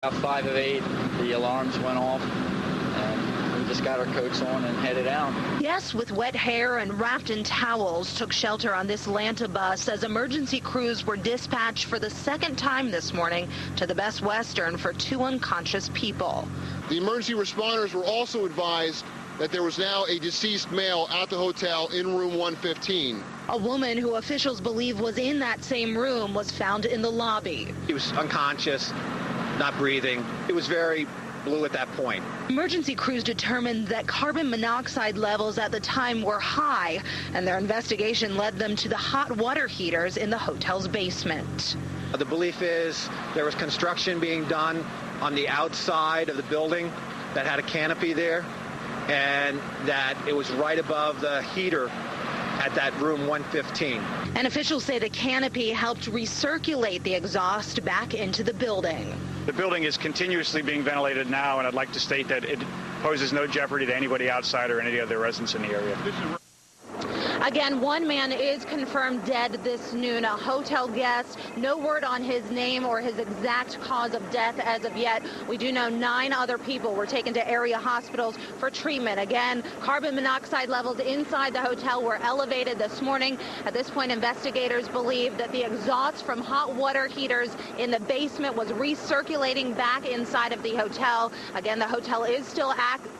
About 5 of 8, the alarms went off, and we just got our coats on and headed out. Yes, with wet hair and wrapped in towels, took shelter on this Lanta bus as emergency crews were dispatched for the second time this morning to the Best Western for 2 unconscious people. The emergency responders were also advised that there was now a deceased male at the hotel in room 115. A woman who officials believe was in that same room was found in the lobby. He was unconscious, not breathing. It was very blue at that point. Emergency crews determined that carbon monoxide levels at the time were high, and their investigation led them to the hot water heaters in the hotel's basement. The belief is there was construction being done on the outside of the building that had a canopy there, and that it was right above the heater at that room 115. And officials say the canopy helped recirculate the exhaust back into the building. The building is continuously being ventilated now, and I'd like to state that it poses no jeopardy to anybody outside or any other residents in the area. Again, one man is confirmed dead this noon, a hotel guest. No word on his name or his exact cause of death as of yet. We do know 9 other people were taken to area hospitals for treatment. Again, carbon monoxide levels inside the hotel were elevated this morning. At this point, investigators believe that the exhaust from hot water heaters in the basement was recirculating back inside of the hotel. Again, the hotel is still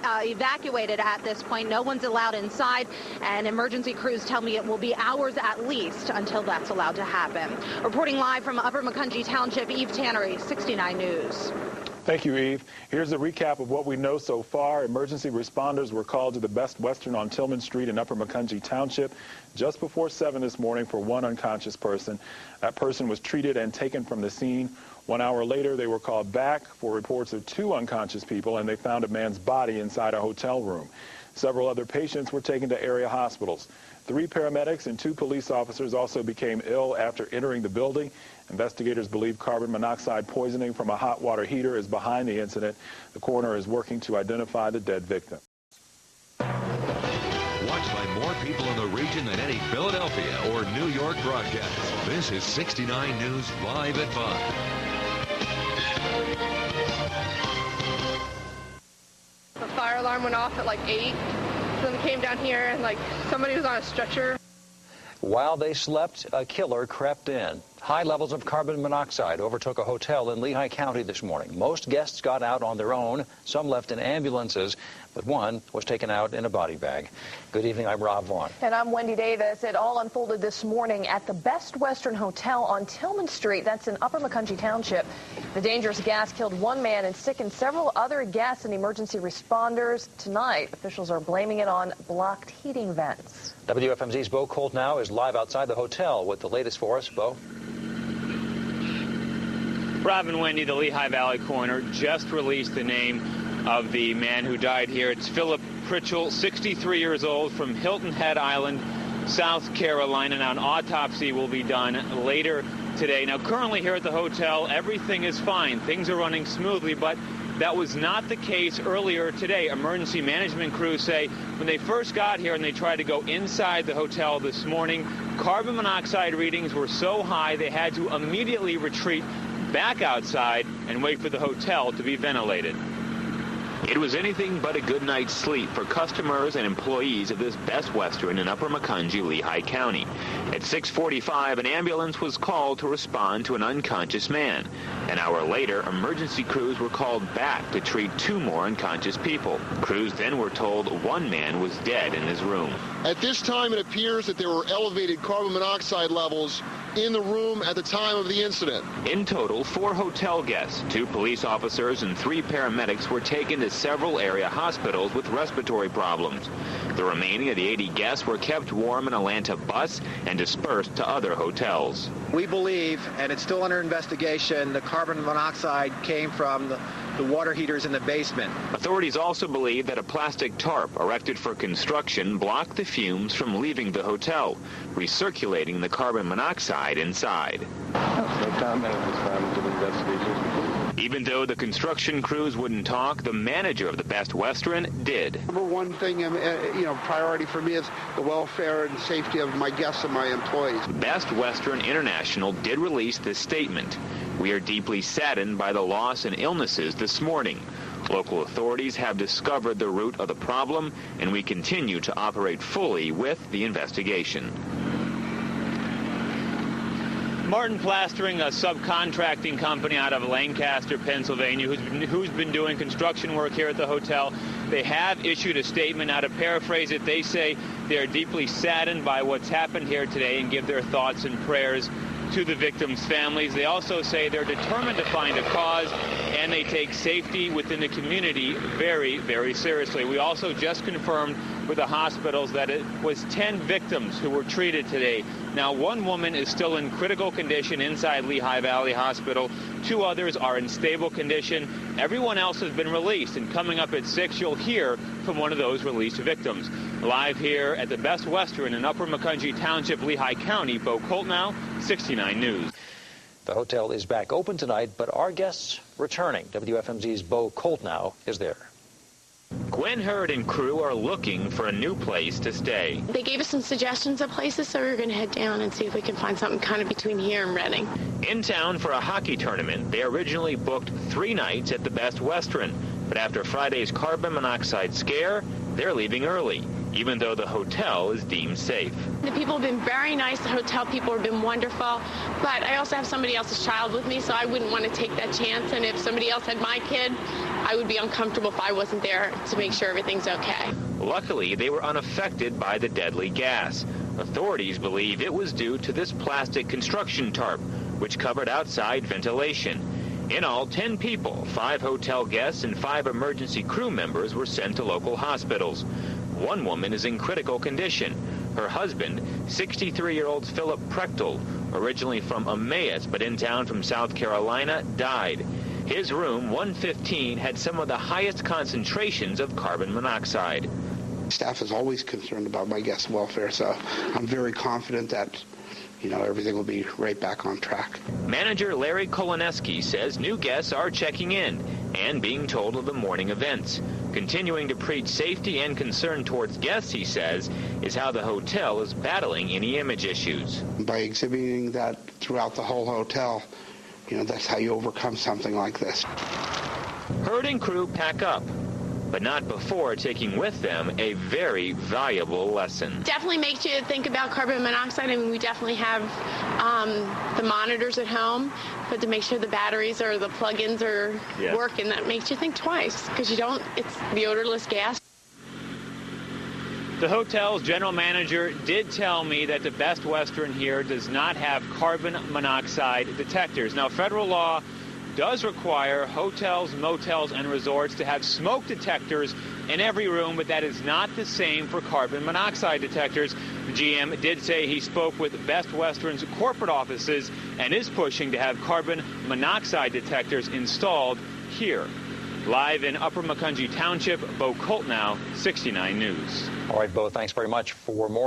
evacuated at this point. No one's allowed inside, and emergency crews tell me it will be hours at least until that's allowed to happen. Reporting live from Upper Macungie Township, Eve Tannery, 69 News. Thank you, Eve. Here's a recap of what we know so far. Emergency responders were called to the Best Western on Tillman Street in Upper Macungie Township just before 7 this morning for one unconscious person. That person was treated and taken from the scene. 1 hour later, they were called back for reports of 2 unconscious people, and they found a man's body inside a hotel room. Several other patients were taken to area hospitals. 3 paramedics and 2 police officers also became ill after entering the building. Investigators believe carbon monoxide poisoning from a hot water heater is behind the incident. The coroner is working to identify the dead victim. Watched by more people in the region than any Philadelphia or New York broadcast. This is 69 News Live at 5. The fire alarm went off at like 8. Then we came down here and like somebody was on a stretcher. While they slept, a killer crept in. High levels of carbon monoxide overtook a hotel in Lehigh County this morning. Most guests got out on their own. Some left in ambulances, but one was taken out in a body bag. Good evening, I'm Rob Vaughn. And I'm Wendy Davis. It all unfolded this morning at the Best Western Hotel on Tillman Street. That's in Upper Macungie Township. The dangerous gas killed one man and sickened several other guests and emergency responders. Tonight, officials are blaming it on blocked heating vents. WFMZ's Bo Koltnow is live outside the hotel with the latest for us. Bo? Rob and Wendy, the Lehigh Valley coroner just released the name of the man who died here. It's Philip Pritchell, 63 years old, from Hilton Head Island, South Carolina. Now, an autopsy will be done later today. Now, currently here at the hotel, everything is fine. Things are running smoothly, but that was not the case earlier today. Emergency management crews say when they first got here and they tried to go inside the hotel this morning, carbon monoxide readings were so high they had to immediately retreat back outside and wait for the hotel to be ventilated. It was anything but a good night's sleep for customers and employees of this Best Western in Upper Macungie, Lehigh County. At 6:45, an ambulance was called to respond to an unconscious man. An hour later, emergency crews were called back to treat 2 more unconscious people. Crews then were told one man was dead in his room. At this time, it appears that there were elevated carbon monoxide levels in the room at the time of the incident. In total, 4 hotel guests, 2 police officers, and 3 paramedics were taken to several area hospitals with respiratory problems. The remaining of the 80 guests were kept warm in a Lanta bus and dispersed to other hotels. We believe, and it's still under investigation, the carbon monoxide came from the water heaters in the basement. Authorities also believe that a plastic tarp erected for construction blocked the fumes from leaving the hotel, recirculating the carbon monoxide inside. No comment at this time until the investigation is complete. Even though the construction crews wouldn't talk, the manager of the Best Western did. Number one thing, priority for me is the welfare and safety of my guests and my employees. Best Western International did release this statement. We are deeply saddened by the loss and illnesses this morning. Local authorities have discovered the root of the problem, and we continue to operate fully with the investigation. Martin Plastering, a subcontracting company out of Lancaster, Pennsylvania, who's been doing construction work here at the hotel, they have issued a statement. Now, to paraphrase it, they say they are deeply saddened by what's happened here today and give their thoughts and prayers to the victims' families. They also say they're determined to find a cause, and they take safety within the community very, very seriously. We also just confirmed with the hospitals that it was 10 victims who were treated today. Now, one woman is still in critical condition inside Lehigh Valley Hospital. 2 others are in stable condition. Everyone else has been released, and coming up at 6, you'll hear from one of those released victims. Live here at the Best Western in Upper Macungie Township, Lehigh County, Bo Koltnow, 69 News. The hotel is back open tonight, but our guests returning. WFMZ's Bo Koltnow is there. Gwen Hurd and crew are looking for a new place to stay. They gave us some suggestions of places, so we were going to head down and see if we can find something kind of between here and Reading. In town for a hockey tournament, they originally booked 3 nights at the Best Western, but after Friday's carbon monoxide scare, they're leaving early, even though the hotel is deemed safe. The people have been very nice. The hotel people have been wonderful, but I also have somebody else's child with me, so I wouldn't want to take that chance. And if somebody else had my kid, I would be uncomfortable if I wasn't there to make sure everything's okay. Luckily, they were unaffected by the deadly gas. Authorities believe it was due to this plastic construction tarp, which covered outside ventilation. In all, 10 people, 5 hotel guests and 5 emergency crew members were sent to local hospitals. One woman is in critical condition. Her husband, 63-year-old Philip Prechtel, originally from Emmaus but in town from South Carolina, died. His room, 115, had some of the highest concentrations of carbon monoxide. Staff is always concerned about my guests' welfare, so I'm very confident that everything will be right back on track. Manager Larry Koloneski says new guests are checking in and being told of the morning events. Continuing to preach safety and concern towards guests, he says, is how the hotel is battling any image issues. By exhibiting that throughout the whole hotel, that's how you overcome something like this. Hurd and crew pack up, but not before taking with them a very valuable lesson. Definitely makes you think about carbon monoxide. I mean, we definitely have the monitors at home, but to make sure the batteries or the plug-ins are working, that makes you think twice, because it's the odorless gas. The hotel's general manager did tell me that the Best Western here does not have carbon monoxide detectors. Now, federal law does require hotels, motels, and resorts to have smoke detectors in every room, but that is not the same for carbon monoxide detectors. The GM did say he spoke with Best Western's corporate offices and is pushing to have carbon monoxide detectors installed here. Live in Upper Macungie Township, Bo Koltnow, 69 News. All right, Bo, thanks very much. For more